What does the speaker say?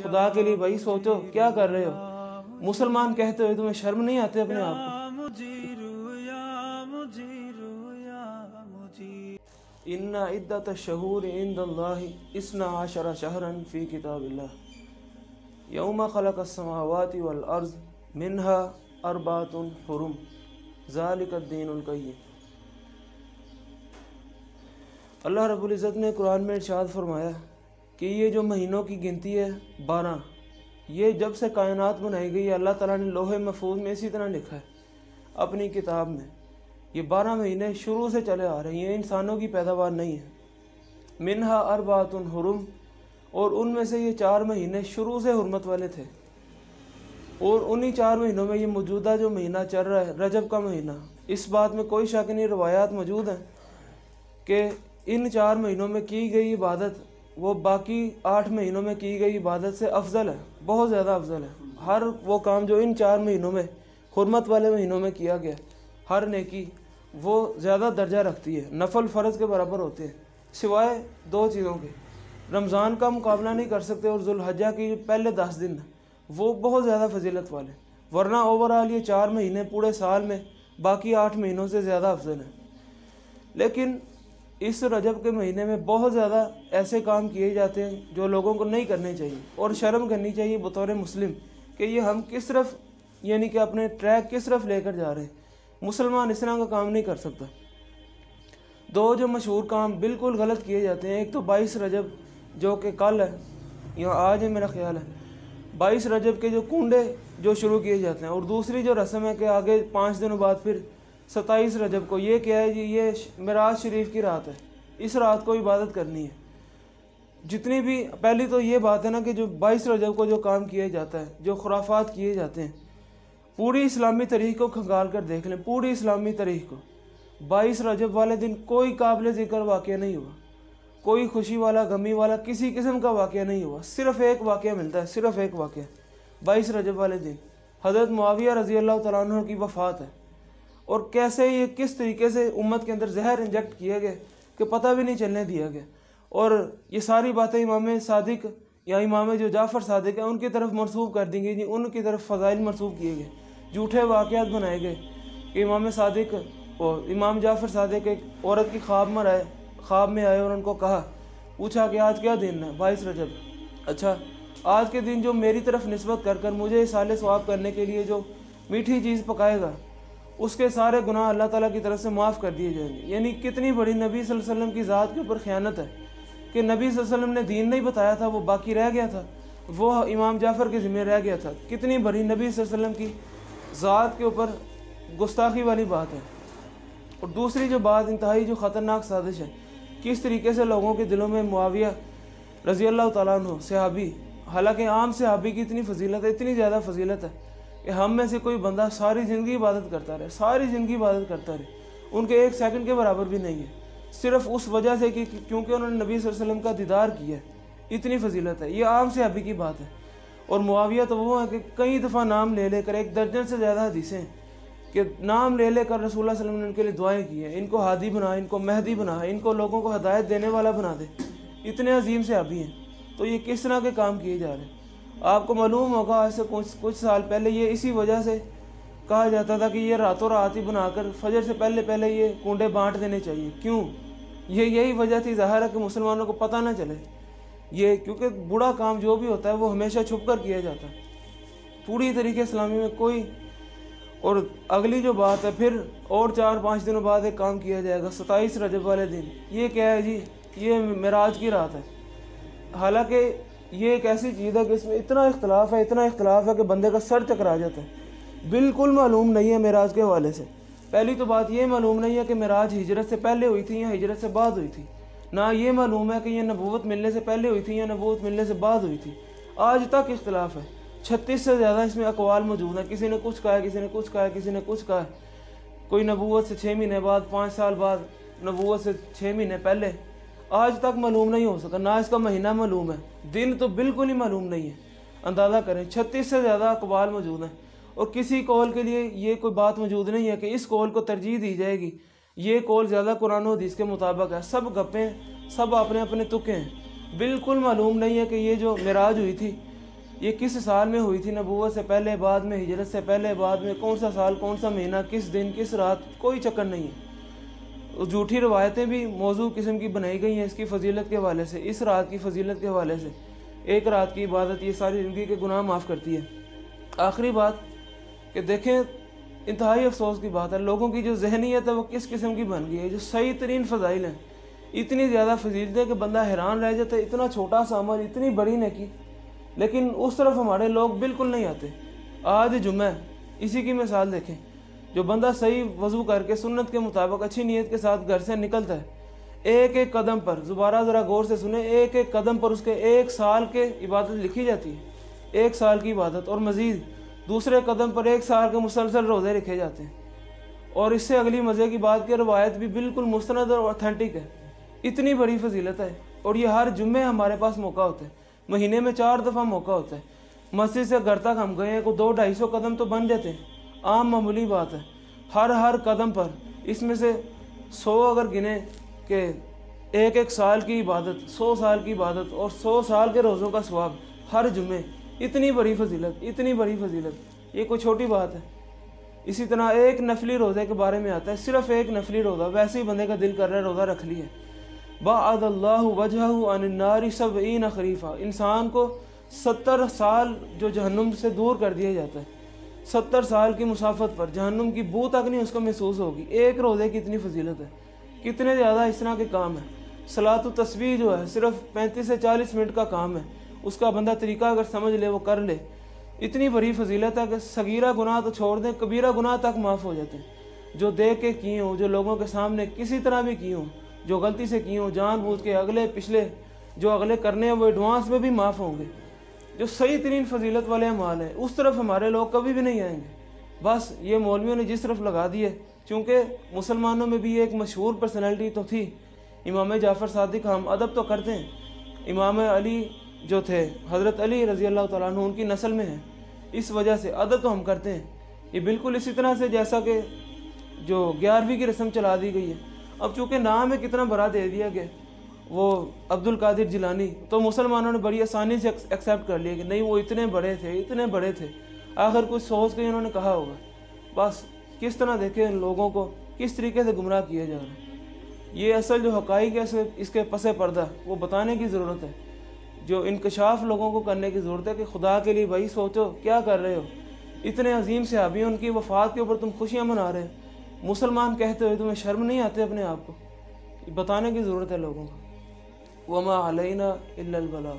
خدا کے لیے بھائی سوچو کیا کر رہے ہو؟ مسلمان کہتے ہوئے تمہیں شرم نہیں آتے اپنے آپ کو؟ ان عدۃ الشہور عند اللہ 12 شہرا فی کتاب اللہ یوم خلق السماوات والارض منها 4 حرم ذالک الدین القیم۔ اللہ رب العزت نے قرآن میں ارشاد فرمایا کہ یہ جو مہینوں کی گنتی ہے 12، یہ جب سے کائنات بنائی گئی ہے اللہ تعالیٰ نے لوح محفوظ میں اسی طرح لکھا ہے اپنی کتاب میں۔ یہ 12 مہینے شروع سے چلے آ رہے ہیں، یہ انسانوں کی پیداوار نہیں ہے۔ منہا 4 حرم، اور ان میں سے یہ 4 مہینے شروع سے حرمت والے تھے، اور انہی 4 مہینوں میں یہ موجودہ جو مہینہ چل رہا ہے رجب کا مہینہ، اس بات میں کوئی شک نہیں، روایات موجود ہیں کہ ان 4 مہینوں میں کی گئی عبادت وہ باقی 8 مہینوں میں کی گئی عبادت سے افضل ہے، بہت زیادہ افضل ہے۔ ہر وہ کام جو ان 4 مہینوں میں حرمت والے مہینوں میں کیا گیا، ہر نیکی وہ زیادہ درجہ رکھتی ہے، نفل فرض کے برابر ہوتے ہیں، سوائے 2 چیزوں کے۔ رمضان کا مقابلہ نہیں کر سکتے، اور ذوالحجہ کی پہلے 10 دن وہ بہت زیادہ فضیلت والے، ورنہ اوورآل یہ 4 مہینے پورے سال میں باقی 8 مہینوں سے زیادہ افضل ہیں۔ لیکن اس رجب کے مہینے میں بہت زیادہ ایسے کام کیے جاتے ہیں جو لوگوں کو نہیں کرنے چاہیے، اور شرم کرنی چاہیے بطور مسلم کہ یہ ہم کس طرف، یعنی کہ اپنے ٹریک کس طرف لے کر جا رہے ہیں۔ مسلمان اس طرح کا کام نہیں کر سکتا۔ 2 جو مشہور کام بالکل غلط کیے جاتے ہیں، ایک تو 22 رجب جو کہ کل ہے یا آج ہے میرا خیال ہے، 22 رجب کے جو کنڈے جو شروع کیے جاتے ہیں، اور دوسری جو رسم ہے کہ آگے 5 دنوں بعد پھر 27 رجب کو یہ کیا ہے جی، یہ معراج شریف کی رات ہے، اس رات کو عبادت کرنی ہے۔ جتنی بھی پہلی تو یہ بات ہے نا کہ جو 22 رجب کو جو کام کیا جاتا ہے، جو خرافات کیے جاتے ہیں، پوری اسلامی تاریخ کو کھنگال کر دیکھ لیں، پوری اسلامی تاریخ کو 22 رجب والے دن کوئی قابل ذکر واقعہ نہیں ہوا، کوئی خوشی والا غمی والا کسی قسم کا واقعہ نہیں ہوا، صرف ایک واقعہ ملتا ہے، صرف ایک واقعہ 22 رجب والے دن حضرت معاویہ رضی اللہ تعالیٰ عنہ کی وفات ہے، اور کیسے یہ کس طریقے سے امت کے اندر زہر انجیکٹ کیا گیا کہ پتہ بھی نہیں چلنے دیا گیا، اور یہ ساری باتیں امام صادق یا امام جو جعفر صادق ہیں ان کی طرف منسوب کر دی گئی، جی ان کی طرف فضائل منسوب کیے گئے، جھوٹے واقعات بنائے گئے کہ امام صادق اور امام جعفر صادق ایک عورت کی خواب میں آئے اور ان کو پوچھا کہ آج کیا دن ہے؟ 22 رجب۔ اچھا، آج کے دن جو میری طرف نسبت کر کر مجھے اصال ثواب کرنے کے لیے جو میٹھی چیز پکائے گا، اس کے سارے گناہ اللہ تعالیٰ کی طرف سے معاف کر دیے جائیں گے۔ یعنی کتنی بڑی نبی صلی اللہ علیہ وسلم کی ذات کے اوپر خیانت ہے کہ نبی صلی اللہ علیہ وسلم نے دین نہیں بتایا تھا، وہ باقی رہ گیا تھا، وہ امام جعفر کے ذمہ رہ گیا تھا۔ کتنی بڑی نبی صلی اللہ علیہ وسلم کی ذات کے اوپر گستاخی والی بات ہے۔ اور دوسری جو بات انتہائی جو خطرناک سازش ہے، کس طریقے سے لوگوں کے دلوں میں معاویہ رضی اللہ تعالیٰ عنہ صحابی، حالانکہ عام صحابی کی اتنی فضیلت ہے، اتنی زیادہ فضیلت ہے کہ ہم میں سے کوئی بندہ ساری زندگی عبادت کرتا رہے، ساری زندگی عبادت کرتا رہے، ان کے 1 سیکنڈ کے برابر بھی نہیں ہے، صرف اس وجہ سے کہ کیونکہ انہوں نے نبی صلی اللہ علیہ وسلم کا دیدار کیا ہے، اتنی فضیلت ہے۔ یہ عام صحابی کی بات ہے، اور معاویہ تو وہ ہے کہ کئی دفعہ نام لے لے کر 1 درجن سے زیادہ حدیثیں کہ نام لے لے کر رسول اللہ صلی اللہ علیہ وسلم نے ان کے لیے دعائیں کی ہیں، ان کو ہادی بنا، ان کو مہدی بنا، ان کو لوگوں کو ہدایت دینے والا بنا دے، اتنے عظیم صحابی ہیں۔ تو یہ کس طرح کے کام کیے جا رہے ہیں؟ آپ کو معلوم ہوگا آج سے کچھ سال پہلے یہ اسی وجہ سے کہا جاتا تھا کہ یہ راتوں رات ہی بنا کر فجر سے پہلے یہ کنڈے بانٹ دینے چاہیے۔ کیوں؟ یہی وجہ تھی، ظاہر ہے کہ مسلمانوں کو پتہ نہ چلے یہ، کیونکہ برا کام جو بھی ہوتا ہے وہ ہمیشہ چھپ کر کیا جاتا ہے، پوری طریقے اسلامی میں کوئی۔ اور اگلی جو بات ہے، پھر اور 4-5 دنوں بعد ایک کام کیا جائے گا 27 رجب والے دن، یہ کیا ہے جی؟ یہ معراج کی رات ہے۔ حالانکہ یہ ایک ایسی چیز ہے کہ اس میں اتنا اختلاف ہے کہ بندے کا سر چکرا جاتا ہے، بالکل معلوم نہیں ہے معراج کے حوالے سے۔ پہلی تو بات یہ معلوم نہیں ہے کہ معراج ہجرت سے پہلے ہوئی تھی یا ہجرت سے بعد ہوئی تھی، نہ یہ معلوم ہے کہ یہ نبوت ملنے سے پہلے ہوئی تھی یا نبوت ملنے سے بعد ہوئی تھی۔ آج تک اختلاف ہے، 36 سے زیادہ اس میں اقوال موجود ہیں، کسی نے کچھ کہا ہے، کسی نے کچھ کہا ہے، کسی نے کچھ کہا ہے، کوئی نبوت سے 6 مہینے بعد، 5 سال بعد، نبوت سے 6 مہینے پہلے، آج تک معلوم نہیں ہو سکا، نہ اس کا مہینہ معلوم ہے، دن تو بالکل ہی معلوم نہیں ہے۔ اندازہ کریں 36 سے زیادہ اقوال موجود ہیں، اور کسی قول کے لیے یہ کوئی بات موجود نہیں ہے کہ اس قول کو ترجیح دی جائے گی، یہ قول زیادہ قرآن و حدیث کے مطابق ہے۔ سب گپیں، سب اپنے اپنے تکے ہیں، بالکل معلوم نہیں ہے کہ یہ جو معراج ہوئی تھی یہ کس سال میں ہوئی تھی، نبوت سے پہلے، بعد میں، ہجرت سے پہلے، بعد میں، کون سا سال، کون سا مہینہ، کس دن، کس رات، کوئی چکر نہیں ہے۔ جھوٹی روایتیں بھی موضوع قسم کی بنائی گئی ہیں اس کی فضیلت کے حوالے سے، اس رات کی فضیلت کے حوالے سے۔ ایک رات کی عبادت یہ ساری زندگی کے گناہ معاف کرتی ہے۔ آخری بات کہ دیکھیں، انتہائی افسوس کی بات ہے، لوگوں کی جو ذہنیت ہے وہ کس قسم کی بن گئی ہے۔ جو صحیح ترین فضائل ہیں، اتنی زیادہ فضیلتیں کہ بندہ حیران رہ جاتا ہے، اتنا چھوٹا سا عمل، اتنی بڑی نیکی، لیکن اس طرف ہمارے لوگ بالکل نہیں آتے۔ آج جمعہ ہے، اسی کی مثال دیکھیں، جو بندہ صحیح وضو کر کے سنت کے مطابق اچھی نیت کے ساتھ گھر سے نکلتا ہے، ایک ایک قدم پر، دوبارہ ذرا غور سے سنیں، ایک ایک قدم پر اس کے 1 سال کے عبادت لکھی جاتی ہے، 1 سال کی عبادت، اور مزید دوسرے قدم پر 1 سال کے مسلسل روزے رکھے جاتے ہیں۔ اور اس سے اگلی مزے کی بات کہ روایت بھی بالکل مستند اور اوتھینٹک ہے۔ اتنی بڑی فضیلت ہے، اور یہ ہر جمعے ہمارے پاس موقع ہوتا ہے، مہینے میں 4 دفعہ موقع ہوتا ہے۔ مسجد سے گھر تک ہم گئے ہیں، کوئی 200-250 قدم تو بن جاتے ہیں، عام معمولی بات ہے۔ ہر قدم پر اس میں سے 100 اگر گنے کہ 1 سال کی عبادت، 100 سال کی عبادت، اور 100 سال کے روزوں کا ثواب ہر جمعے، اتنی بڑی فضیلت، اتنی بڑی فضیلت، یہ کوئی چھوٹی بات ہے۔ اسی طرح ایک نفلی روزے کے بارے میں آتا ہے، صرف ایک نفلی روزہ، ویسے ہی بندے کا دل کر رہا ہے روزہ رکھ لیے، بعد اللہ وجہہ عن النار 70 خریفہ، انسان کو 70 سال جو جہنم سے دور کر دیا جاتا ہے، 70 سال کی مسافت پر، جہنم کی بو تک نہیں اس کو محسوس ہوگی۔ ایک روزے کی اتنی فضیلت ہے، کتنے زیادہ اس طرح کے کام ہیں۔ صلاۃ و تسبیح جو ہے صرف 35 سے 40 منٹ کا کام ہے، اس کا بندہ طریقہ اگر سمجھ لے، وہ کر لے، اتنی بڑی فضیلت ہے کہ صغیرہ گناہ تو چھوڑ دیں، کبیرہ گناہ تک معاف ہو جاتے ہیں، جو دیکھ کے کیے ہوں، جو لوگوں کے سامنے کسی طرح بھی کیے ہوں، جو غلطی سے کیے ہوں، جان بوجھ کے، اگلے پچھلے جو اگلے کرنے ہیں وہ ایڈوانس میں بھی معاف ہوں گے۔ جو صحیح ترین فضیلت والے اعمال ہیں، اس طرف ہمارے لوگ کبھی بھی نہیں آئیں گے۔ بس یہ مولویوں نے جس طرف لگا دی ہے، چونکہ مسلمانوں میں بھی ایک مشہور پرسنالٹی تو تھی، امام جعفر صادق، ہم ادب تو کرتے ہیں، امام علی جو تھے، حضرت علی رضی اللہ تعالیٰ عنہ، ان کی نسل میں ہیں، اس وجہ سے ادب تو ہم کرتے ہیں۔ یہ بالکل اسی طرح سے جیسا کہ جو 11ویں کی رسم چلا دی گئی ہے، اب چونکہ نام ہے کتنا بڑا دے دیا گیا، وہ عبد القادر جیلانی، تو مسلمانوں نے بڑی آسانی سے ایکسیپٹ کر لیا کہ نہیں، وہ اتنے بڑے تھے، اتنے بڑے تھے، آخر کچھ سوچ کے انہوں نے کہا ہوگا۔ بس کس طرح دیکھیں ان لوگوں کو کس طریقے سے گمراہ کیا جا رہا ہے۔ یہ اصل جو حقائق ہے اس کے پس پردہ وہ بتانے کی ضرورت ہے، جو انکشاف لوگوں کو کرنے کی ضرورت ہے کہ خدا کے لیے بھائی سوچو کیا کر رہے ہو، اتنے عظیم صحابی ان کی وفات کے اوپر تم خوشیاں منا رہے ہو، مسلمان کہتے ہوئے تمہیں شرم نہیں آتے اپنے آپ کو؟ بتانے کی ضرورت ہے لوگوں کو۔ وما علینا الا البلاغ۔